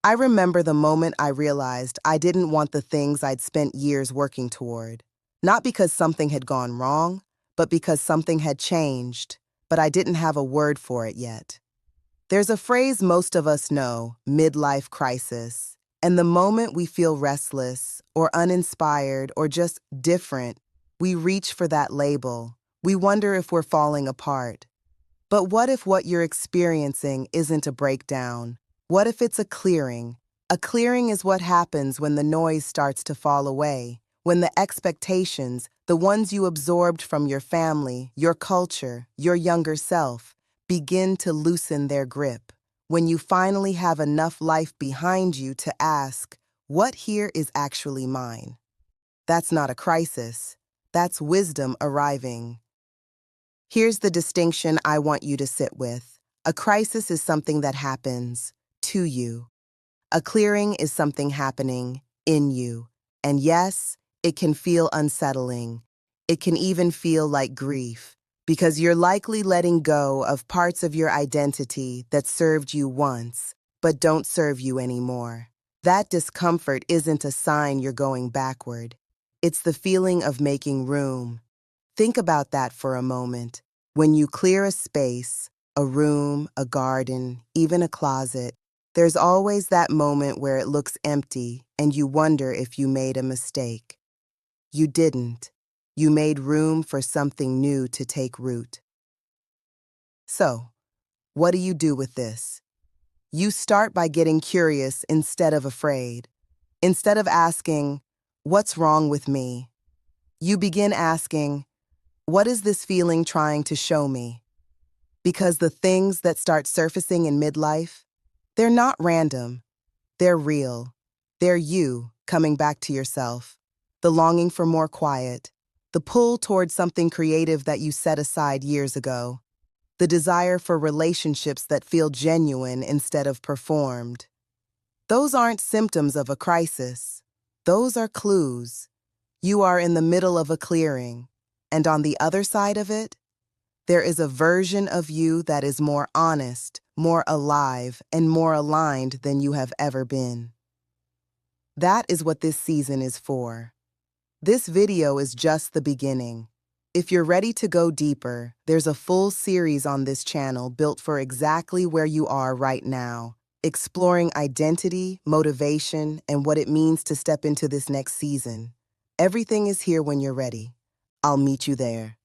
I remember the moment I realized I didn't want the things I'd spent years working toward. Not because something had gone wrong, but because something had changed, but I didn't have a word for it yet. There's a phrase most of us know, midlife crisis, and the moment we feel restless, or uninspired, or just different, we reach for that label. We wonder if we're falling apart. But what if what you're experiencing isn't a breakdown? What if it's a clearing? A clearing is what happens when the noise starts to fall away, when the expectations, the ones you absorbed from your family, your culture, your younger self, begin to loosen their grip. When you finally have enough life behind you to ask, what here is actually mine? That's not a crisis. That's wisdom arriving. Here's the distinction I want you to sit with. A crisis is something that happens to you. A clearing is something happening in you. And yes, it can feel unsettling. It can even feel like grief, because you're likely letting go of parts of your identity that served you once, but don't serve you anymore. That discomfort isn't a sign you're going backward. It's the feeling of making room. Think about that for a moment. When you clear a space, a room, a garden, even a closet, there's always that moment where it looks empty and you wonder if you made a mistake. You didn't. You made room for something new to take root. So, what do you do with this? You start by getting curious instead of afraid. Instead of asking, "What's wrong with me?" you begin asking, "What is this feeling trying to show me?" Because the things that start surfacing in midlife, they're not random. They're real. They're you coming back to yourself. The longing for more quiet. The pull towards something creative that you set aside years ago. The desire for relationships that feel genuine instead of performed. Those aren't symptoms of a crisis. Those are clues. You are in the middle of a clearing. And on the other side of it, there is a version of you that is more honest, more alive, and more aligned than you have ever been. That is what this season is for. This video is just the beginning. If you're ready to go deeper, there's a full series on this channel built for exactly where you are right now, exploring identity, motivation, and what it means to step into this next season. Everything is here when you're ready. I'll meet you there.